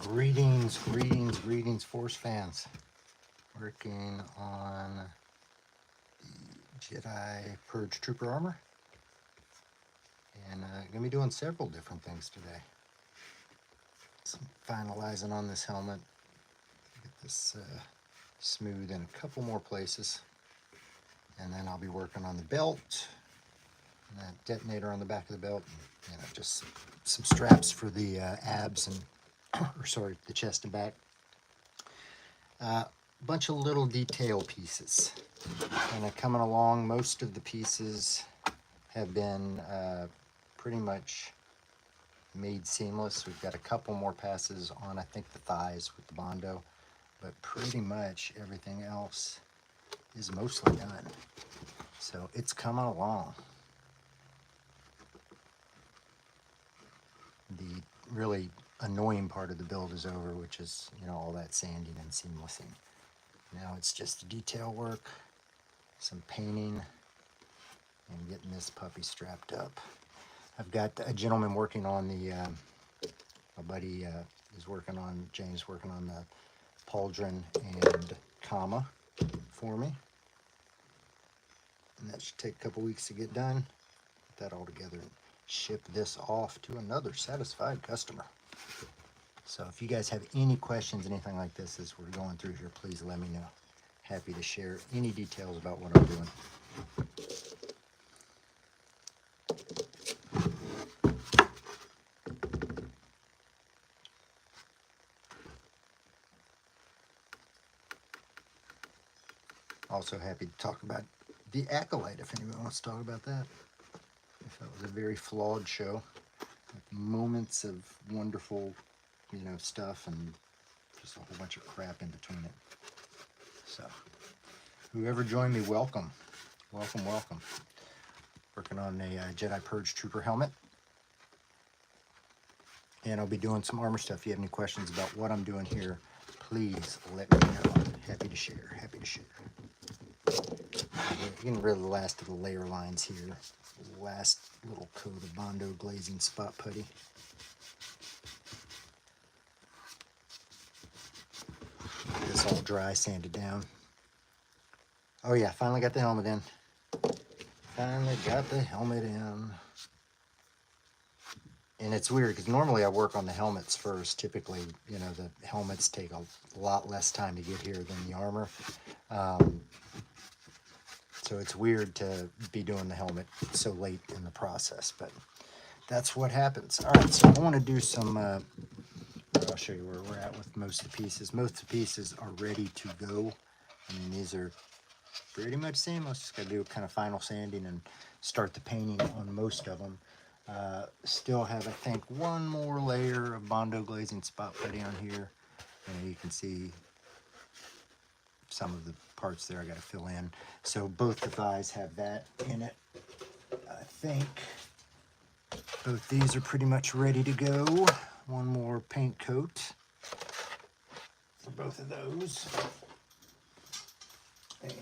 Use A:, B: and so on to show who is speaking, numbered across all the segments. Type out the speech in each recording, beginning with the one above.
A: Greetings, greetings, greetings, Force fans. Working on the Jedi Purge Trooper armor. And going to be doing several different things today. Some finalizing on this helmet. Get this smooth in a couple more places. And then I'll be working on the belt. And that detonator on the back of the belt. And, just some straps for the abs and the chest and back. Bunch of little detail pieces. Kind of coming along. Most of the pieces have been pretty much made seamless. We've got a couple more passes on, I think, the thighs with the Bondo, but pretty much everything else is mostly done. So it's coming along. The really annoying part of the build is over, which is, all that sanding and seamlessing. Now it's just detail work, some painting, and getting this puppy strapped up. I've got a gentleman working on the, my buddy is working on, James working on the pauldron and comma for me. And that should take a couple weeks to get done. Put that all together and ship this off to another satisfied customer. So if you guys have any questions, anything like this as we're going through here, please let me know. Happy to share any details about what I'm doing. Also happy to talk about the Acolyte if anyone wants to talk about that. I thought it was a very flawed show with moments of wonderful, stuff and just a whole bunch of crap in between it. So, whoever joined me, welcome. Welcome, welcome. Working on a Jedi Purge Trooper helmet. And I'll be doing some armor stuff. If you have any questions about what I'm doing here, please let me know. Happy to share, happy to share. Getting rid of the last of the layer lines here. Last little coat of Bondo glazing spot putty. This all dry, sanded down. Oh yeah, finally got the helmet in. Finally got the helmet in. And it's weird because normally I work on the helmets first. Typically, the helmets take a lot less time to get here than the armor. So it's weird to be doing the helmet so late in the process, but that's what happens. All right, so I want to do some, I'll show you where we're at with most of the pieces. Most of the pieces are ready to go. I mean, these are pretty much seamless. Just got to do kind of final sanding and start the painting on most of them. Still have, I think, one more layer of Bondo glazing spot putty on here. And you can see some of the parts there I got to fill in. So both the thighs have that in it. I think both these are pretty much ready to go. One more paint coat for both of those. And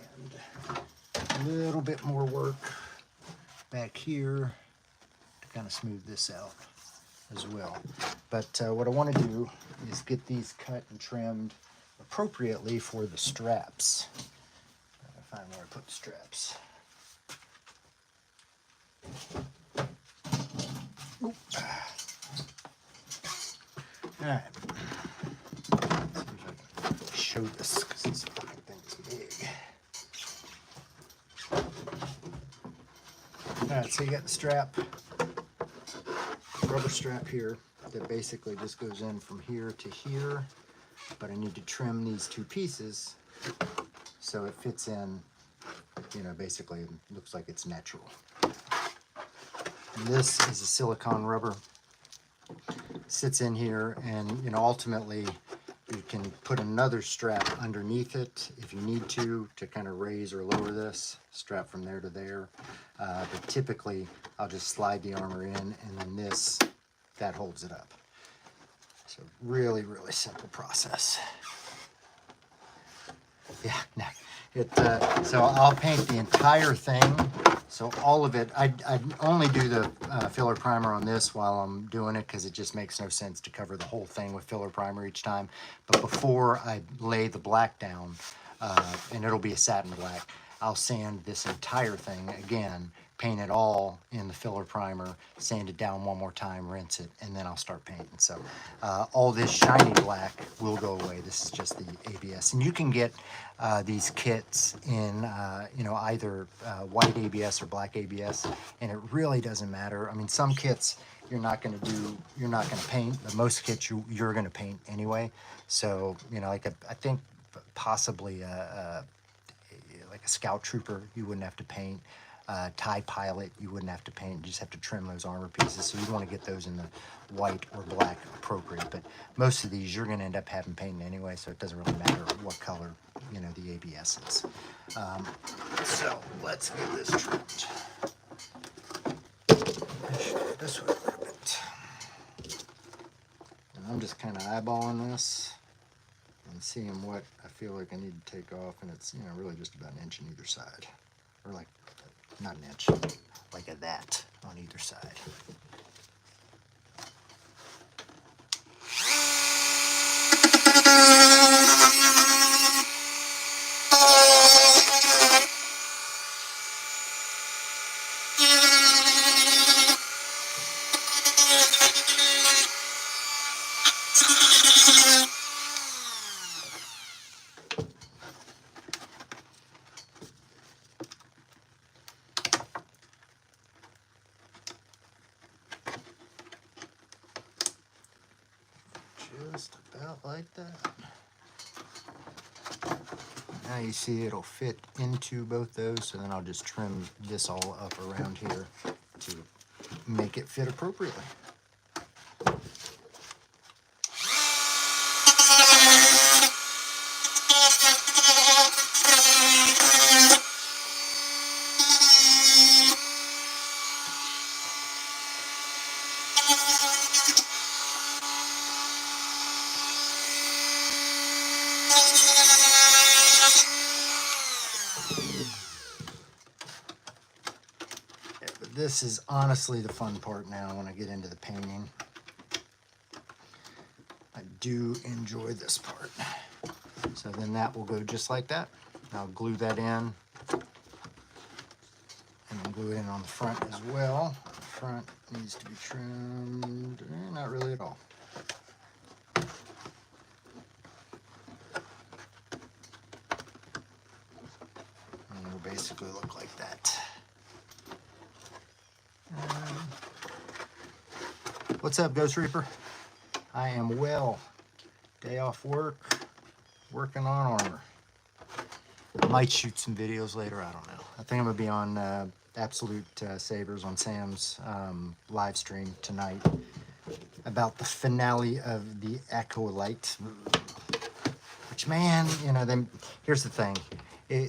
A: a little bit more work back here to kind of smooth this out as well. But what I want to do is get these cut and trimmed appropriately for the straps. I find where I put the straps. Oop. All right. Let's see if I can show this because this fucking thing's big. All right, so you got the strap, rubber strap here that basically just goes in from here to here. But I need to trim these two pieces so it fits in, basically it looks like it's natural. And this is a silicone rubber. Sits in here and, ultimately you can put another strap underneath it if you need to kind of raise or lower this, strap from there to there. But typically I'll just slide the armor in and then that holds it up. So really, really simple process. Yeah, So I'll paint the entire thing. So all of it, I only do the filler primer on this while I'm doing it because it just makes no sense to cover the whole thing with filler primer each time. But before I lay the black down, and it'll be a satin black, I'll sand this entire thing again, paint it all in the filler primer, sand it down one more time, rinse it, and then I'll start painting. So all this shiny black will go away. This is just the ABS. And you can get these kits in either white ABS or black ABS, and it really doesn't matter. I mean, some kits you're not going to paint, but most kits you're going to paint anyway. So, like I think possibly like a Scout Trooper, you wouldn't have to paint. TIE Pilot, you wouldn't have to paint. You just have to trim those armor pieces. So you want to get those in the white or black appropriate. But most of these you're going to end up having painting anyway, so it doesn't really matter what color the ABS is. So let's get this trimmed. This way a little bit. And I'm just kind of eyeballing this and seeing what I feel like I need to take off, and it's really just about an inch on either side, or like not an inch, like a that on either side. Just about like that. Now you see it'll fit into both those, so then I'll just trim this all up around here to make it fit appropriately. This is honestly the fun part now when I get into the painting. I do enjoy this part. So then that will go just like that. I'll glue that in. And then glue it in on the front as well. The front needs to be trimmed. Not really at all. And it'll basically look like that. What's up, Ghost Reaper? I am well. Day off work, working on armor. I might shoot some videos later, I don't know. I think I'm gonna be on Absolute Savers on Sam's live stream tonight about the finale of the Acolyte. Which, man, then here's the thing.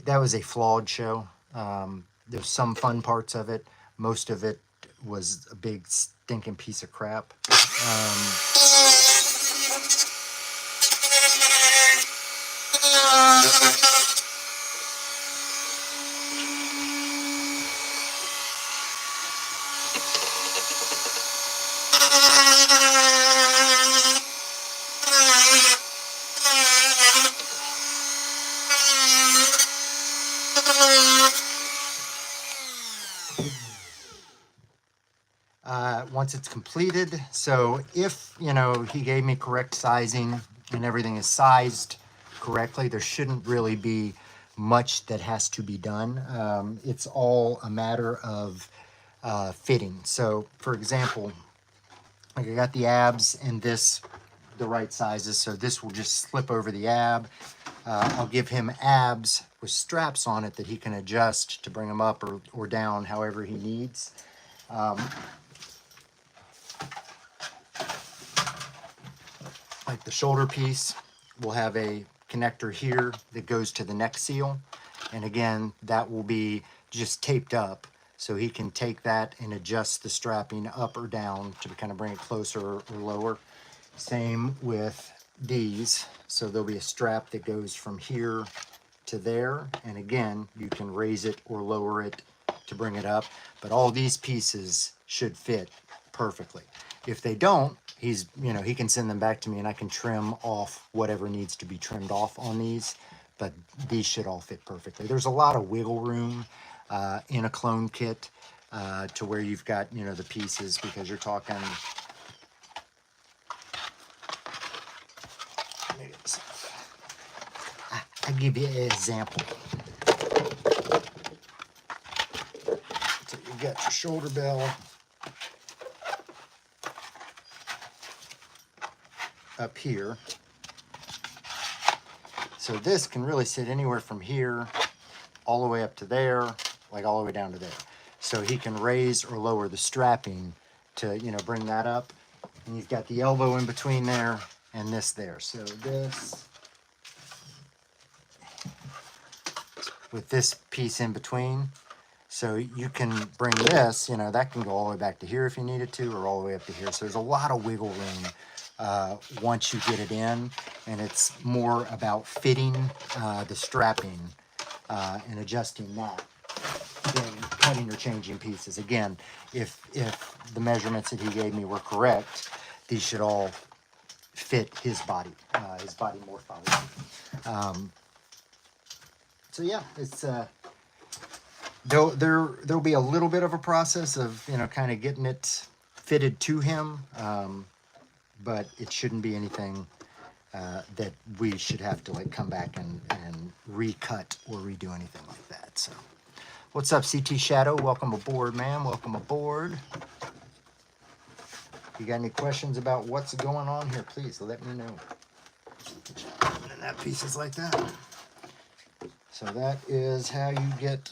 A: That was a flawed show. There's some fun parts of it. Most of it was a big stinking piece of crap. Once it's completed, so if he gave me correct sizing and everything is sized correctly, there shouldn't really be much that has to be done. It's all a matter of fitting. So for example, like I got the abs and this the right sizes, so this will just slip over the ab. I'll give him abs with straps on it that he can adjust to bring them up or down however he needs. Like the shoulder piece will have a connector here that goes to the neck seal, and again that will be just taped up, so he can take that and adjust the strapping up or down to kind of bring it closer or lower. Same with these, so there'll be a strap that goes from here to there, and again, you can raise it or lower it to bring it up, but all these pieces should fit perfectly. If they don't, he's, you know, he can send them back to me and I can trim off whatever needs to be trimmed off on these, but these should all fit perfectly. There's a lot of wiggle room in a clone kit to where you've got, you know, the pieces, because you're talking, I'll give you an example. So you've got your shoulder bell up here. So this can really sit anywhere from here all the way up to there, like all the way down to there. So he can raise or lower the strapping to, you know, bring that up. And you've got the elbow in between there and this there. So this, with this piece in between. So you can bring this, you know, that can go all the way back to here if you needed to, or all the way up to here. So there's a lot of wiggle room once you get it in, and it's more about fitting the strapping and adjusting that than cutting or changing pieces. Again, if the measurements that he gave me were correct, these should all fit his body morphology. So yeah, it's there'll be a little bit of a process of, you know, kind of getting it fitted to him, but it shouldn't be anything that we should have to like come back and recut or redo anything like that. So what's up, CT Shadow? Welcome aboard, man. Welcome aboard. You got any questions about what's going on here, please let me know. And that piece is like that. So that is how you get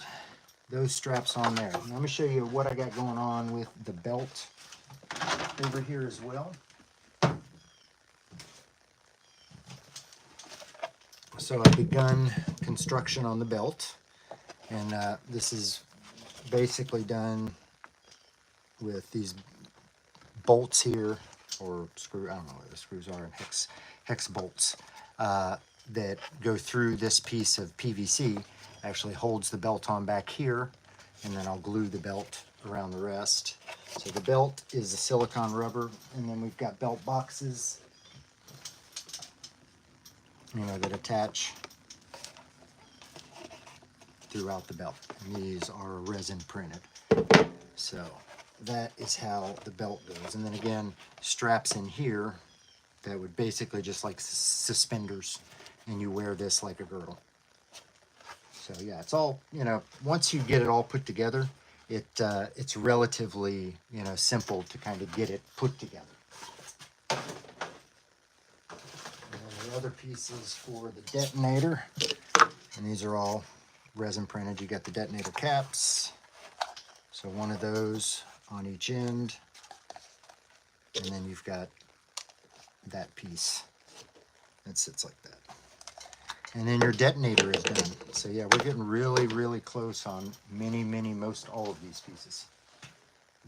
A: those straps on there. Now, let me show you what I got going on with the belt over here as well. So I've begun construction on the belt, and this is basically done with these bolts here, or screw, I don't know what the screws are, and hex bolts that go through this piece of PVC. Actually holds the belt on back here, and then I'll glue the belt around the rest. So the belt is a silicone rubber, and then we've got belt boxes, you know, that attach throughout the belt. And these are resin printed. So that is how the belt goes. And then again, straps in here that would basically just like suspenders, and you wear this like a girdle. So yeah, it's all, you know, once you get it all put together, it's relatively, you know, simple to kind of get it put together. And then the other pieces for the detonator, and these are all resin printed. You got the detonator caps, so one of those on each end, and then you've got that piece that sits like that. And then your detonator is done. So yeah, we're getting really, really close on most all of these pieces.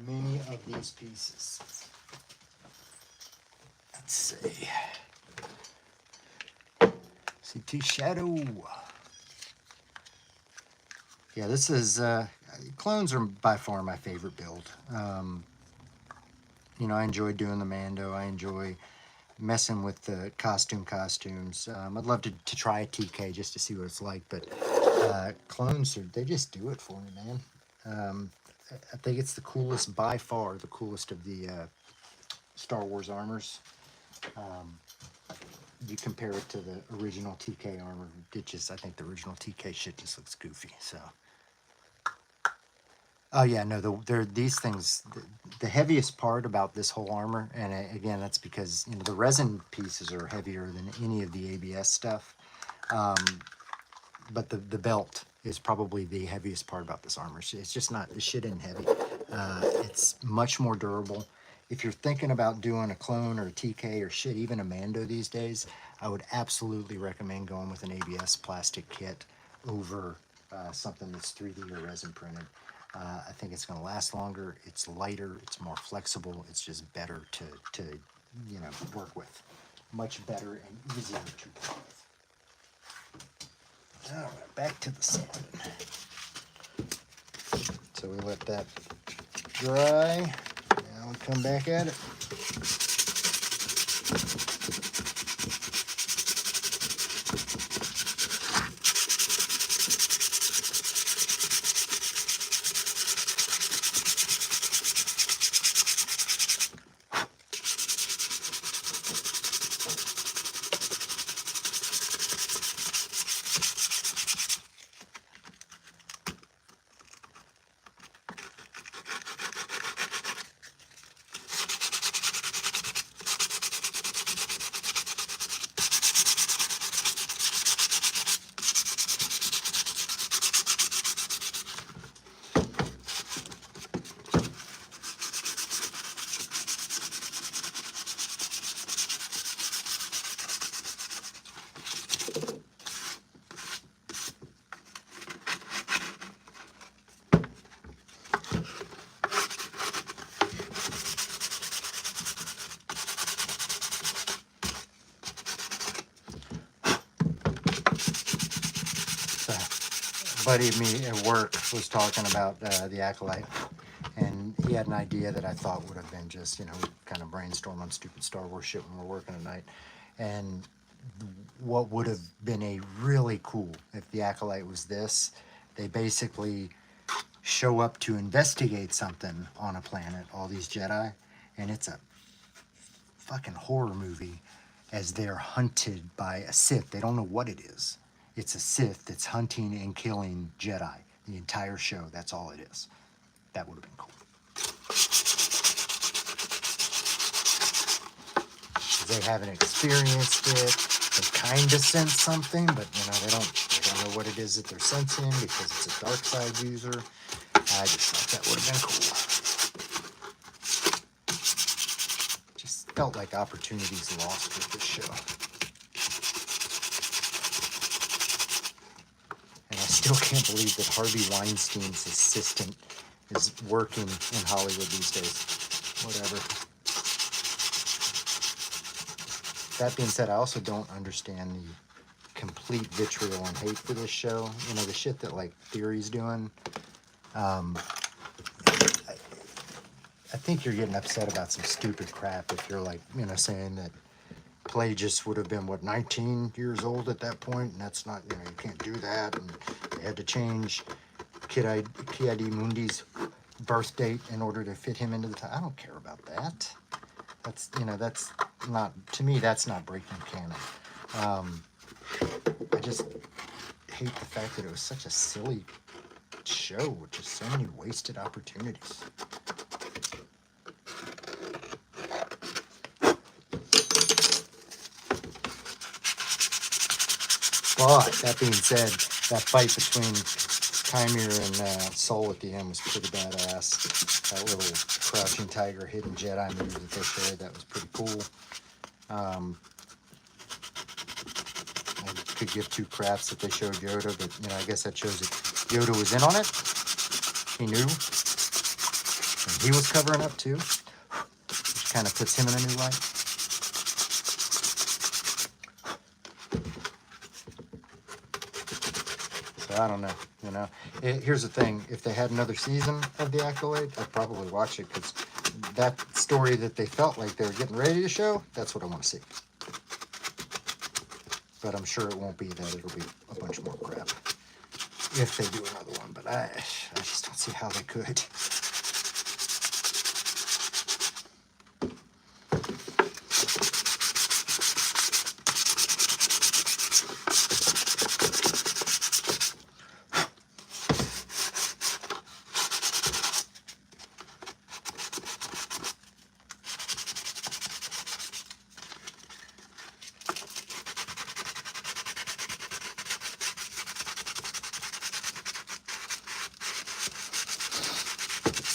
A: Many of these pieces. Let's see. CT Shadow. Yeah, this is, clones are by far my favorite build. You know, I enjoy doing the Mando. I enjoy messing with the costumes. I'd love to try a TK just to see what it's like, but clones, they just do it for me, man. I think it's the coolest, by far the coolest of the Star Wars armors. You compare it to the original TK armor, I think the original TK shit just looks goofy, so. Oh yeah, no, these things, the heaviest part about this whole armor, and again, that's because, you know, the resin pieces are heavier than any of the ABS stuff, but the belt is probably the heaviest part about this armor. It's just not, this shit isn't heavy. It's much more durable. If you're thinking about doing a clone or a TK or shit, even a Mando these days, I would absolutely recommend going with an ABS plastic kit over something that's 3D or resin printed. I think it's going to last longer. It's lighter. It's more flexible. It's just better to you know, work with. Much better and easier to work with. All right, back to the sanding. So we let that dry. Now we come back at it. Buddy of me at work was talking about the Acolyte, and he had an idea that I thought would have been just, you know, kind of brainstorm on stupid Star Wars shit when we're working at night. And what would have been a really cool if the Acolyte was this, they basically show up to investigate something on a planet, all these Jedi, and it's a fucking horror movie as they're hunted by a Sith. They don't know what it is. It's a Sith that's hunting and killing Jedi. The entire show, that's all it is. That would have been cool. They haven't experienced it. They kind of sense something, but you know, they don't know what it is that they're sensing because it's a dark side user. I just thought that would have been cool. Just felt like opportunities lost with this show. And I still can't believe that Harvey Weinstein's assistant is working in Hollywood these days. Whatever. That being said, I also don't understand the complete vitriol and hate for this show. You know, the shit that, like, Theory's doing. I think you're getting upset about some stupid crap if you're, like, you know, saying that Plagueis would have been, what, 19 years old at that point, and that's not, you know, you can't do that, and they had to change Ki-Adi Mundi's birth date in order to fit him into the time. I don't care about that. That's, you know, that's not, to me, that's not breaking canon. I just hate the fact that it was such a silly show with just so many wasted opportunities. But that being said, that fight between Chimera and Soul at the end was pretty badass. That little crouching tiger, hidden Jedi move that they showed, that was pretty cool. I could give two craps that they showed Yoda, but you know, I guess that shows that Yoda was in on it. He knew, and he was covering up too, which kind of puts him in a new light. I don't know, you know. Here's the thing. If they had another season of The Acolyte, I'd probably watch it because that story that they felt like they were getting ready to show, that's what I want to see. But I'm sure it won't be that. It'll be a bunch more crap if they do another one. But I just don't see how they could.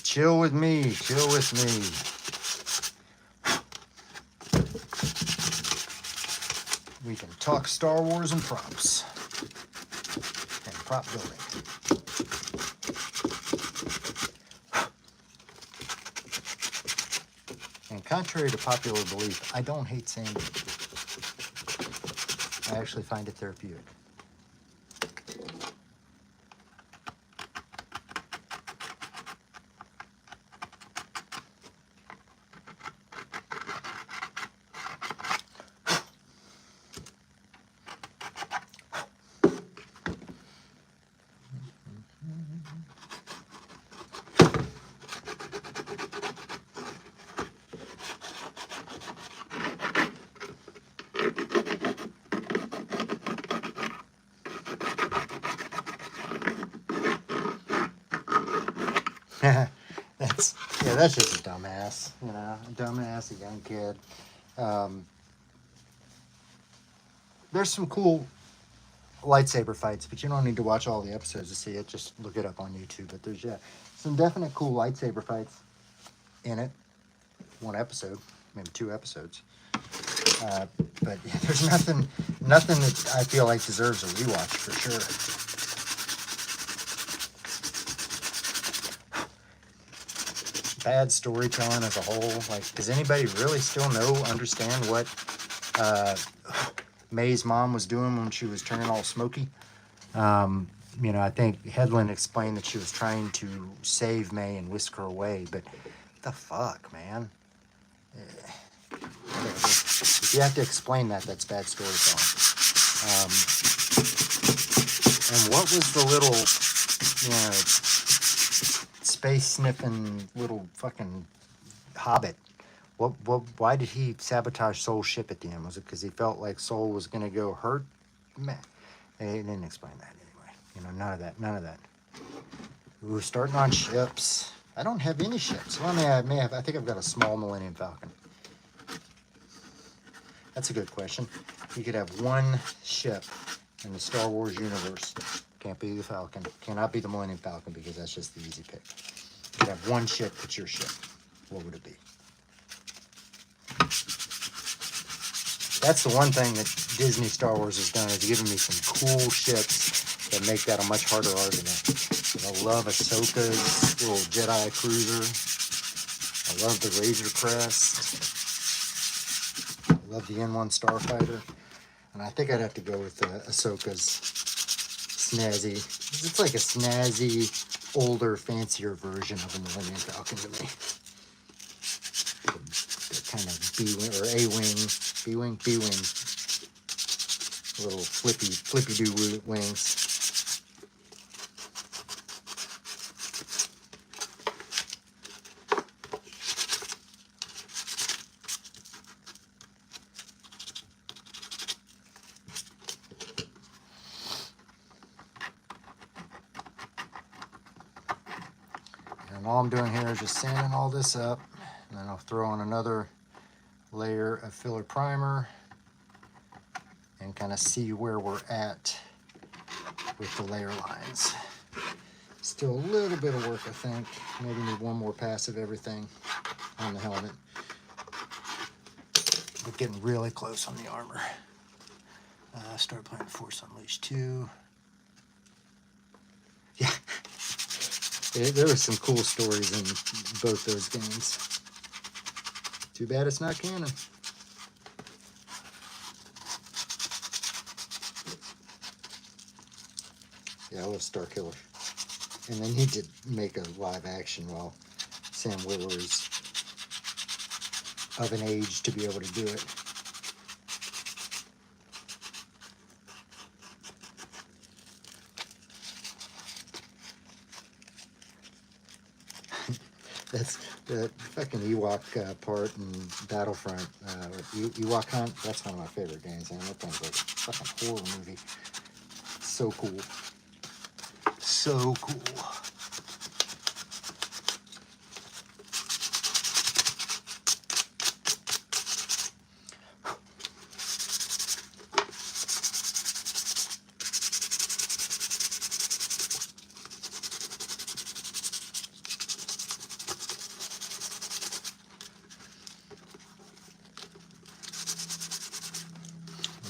A: Chill with me, chill with me. We can talk Star Wars and props. And prop building. And contrary to popular belief, I don't hate sanding. I actually find it therapeutic. that's just a dumbass, you know, a dumbass, a young kid. There's some cool lightsaber fights, but you don't need to watch all the episodes to see it. Just look it up on YouTube. But there's some definite cool lightsaber fights in it. One episode, maybe 2 episodes. But yeah, there's nothing that I feel like deserves a rewatch for sure. Bad storytelling as a whole. Like, does anybody really still understand what May's mom was doing when she was turning all smoky? You know, I think Headland explained that she was trying to save May and whisk her away, but what the fuck, man? If you have to explain that, that's bad storytelling. And what was the little, you know, space sniffing little fucking hobbit? Why did he sabotage Soul's ship at the end? Was it because he felt like Soul was going to go hurt? Man, they didn't explain that anyway. You know, none of that. Ooh, starting on ships. I don't have any ships. Well, I may have. I think I've got a small Millennium Falcon. That's a good question. You could have one ship in the Star Wars universe. Can't be the Falcon. Cannot be the Millennium Falcon because that's just the easy pick. You could have one ship that's your ship. What would it be? That's the one thing that Disney Star Wars has done, is given me some cool ships that make that a much harder argument. I love Ahsoka's little Jedi cruiser. I love the Razor Crest. I love the N1 Starfighter. And I think I'd have to go with Ahsoka's snazzy. It's like a snazzy, older, fancier version of a Millennium Falcon to me. The kind of B-wing, or A-wing, B-wing. Little flippy-do wings. And all I'm doing here is just sanding all this up, and then I'll throw on another layer of filler primer and kind of see where we're at with the layer lines. Still a little bit of work, I think. Maybe need one more pass of everything on the helmet. But getting really close on the armor. Start playing Force Unleashed 2. Yeah. There were some cool stories in both those games. Too bad it's not canon. Yeah, I love Starkiller. And they need to make a live action while Sam Witwer's of an age to be able to do it. That's the fucking Ewok part in Battlefront. Ewok Hunt, that's one of my favorite games, man. That thing's like a fucking horror movie. So cool. So cool.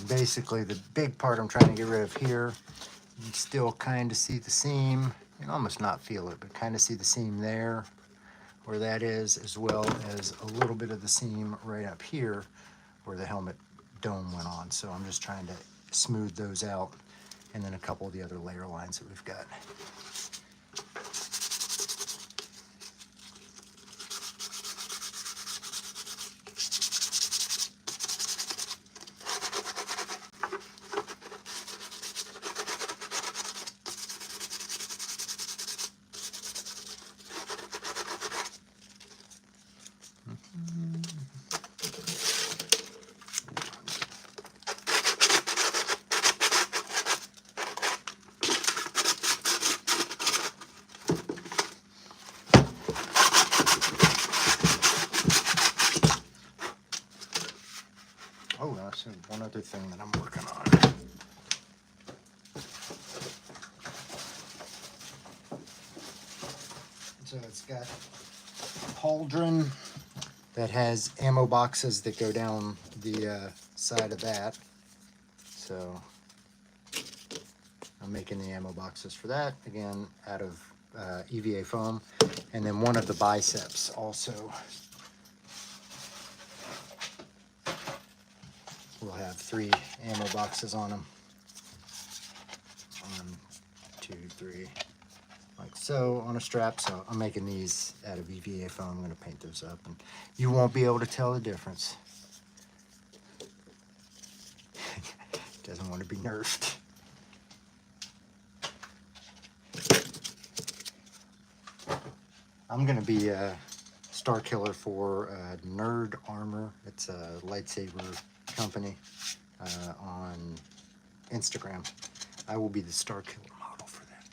A: Basically, the big part I'm trying to get rid of here, you can still kind of see the seam. You can almost not feel it, but kind of see the seam there, where that is, as well as a little bit of the seam right up here, where the helmet dome went on. So I'm just trying to smooth those out, and then a couple of the other layer lines that we've got. So one other thing that I'm working on. So it's got a pauldron that has ammo boxes that go down the side of that. So I'm making the ammo boxes for that, again, out of EVA foam. And then one of the biceps also will have 3 ammo boxes on them. 1, 2, 3, like so, on a strap. So I'm making these out of EVA foam. I'm going to paint those up, and you won't be able to tell the difference. Doesn't want to be nerfed. I'm going to be a star killer for Nerd Armor. It's a lightsaber company on Instagram. I will be the star killer model for that.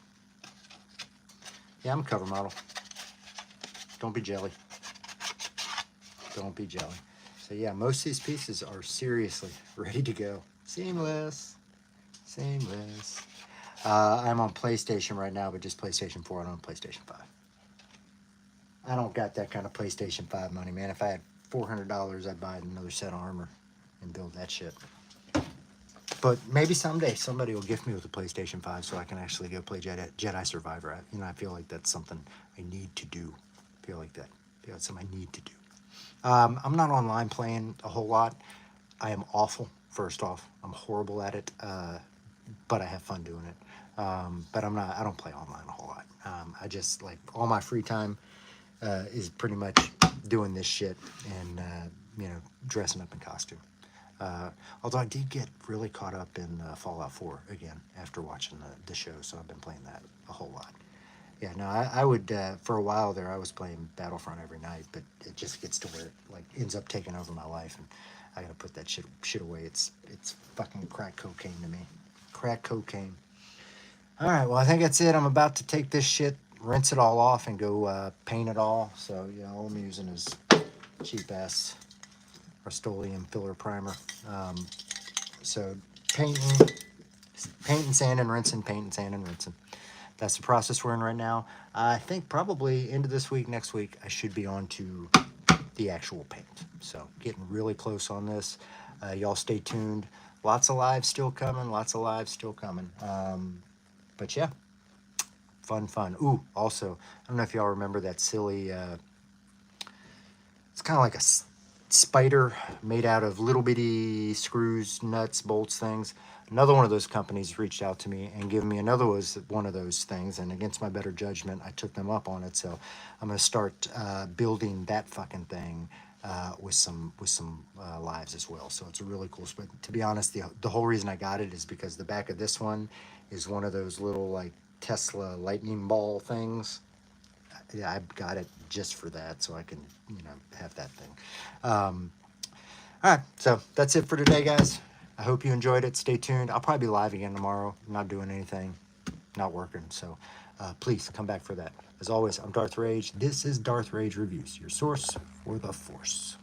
A: Yeah, I'm a cover model. Don't be jelly. Don't be jelly. So yeah, most of these pieces are seriously ready to go. Seamless. Seamless. I'm on PlayStation right now, but just PlayStation 4. I don't have PlayStation 5. I don't got that kind of PlayStation 5 money, man. If I had $400, I'd buy another set of armor and build that shit. But maybe someday somebody will gift me with a PlayStation 5 so I can actually go play Jedi Survivor. I feel like that's something I need to do. I feel like that's something I need to do. I'm not online playing a whole lot. I am awful, first off. I'm horrible at it, but I have fun doing it. But I don't play online a whole lot. I just, like, all my free time is pretty much doing this shit and, dressing up in costume. Although I did get really caught up in Fallout 4 again after watching the show, so I've been playing that a whole lot. Yeah, no, I would, for a while there, I was playing Battlefront every night, but it just gets to where it, like, ends up taking over my life, and I gotta put that shit away. It's fucking crack cocaine to me. Crack cocaine. All right, well, I think that's it. I'm about to take this shit, rinse it all off, and go paint it all. So, yeah, all I'm using is cheap-ass Rust-Oleum filler primer. So painting, sanding, rinsing, painting, sanding, rinsing. That's the process we're in right now. I think probably into this week, next week, I should be on to the actual paint. So getting really close on this. Y'all stay tuned. Lots of lives still coming. But yeah, fun. Ooh, also, I don't know if y'all remember that silly, it's kind of like a spider made out of little bitty screws, nuts, bolts, things. Another one of those companies reached out to me and given me another one of those things, and against my better judgment, I took them up on it. So I'm going to start building that fucking thing with some lives as well. So it's a really cool. But to be honest, the whole reason I got it is because the back of this one is one of those little, like, Tesla lightning ball things. Yeah, I got it just for that, so I can, have that thing. All right, so that's it for today, guys. I hope you enjoyed it. Stay tuned. I'll probably be live again tomorrow. I'm not doing anything, not working, so please come back for that. As always, I'm Darth Rage. This is Darth Rage Reviews, your source for the Force.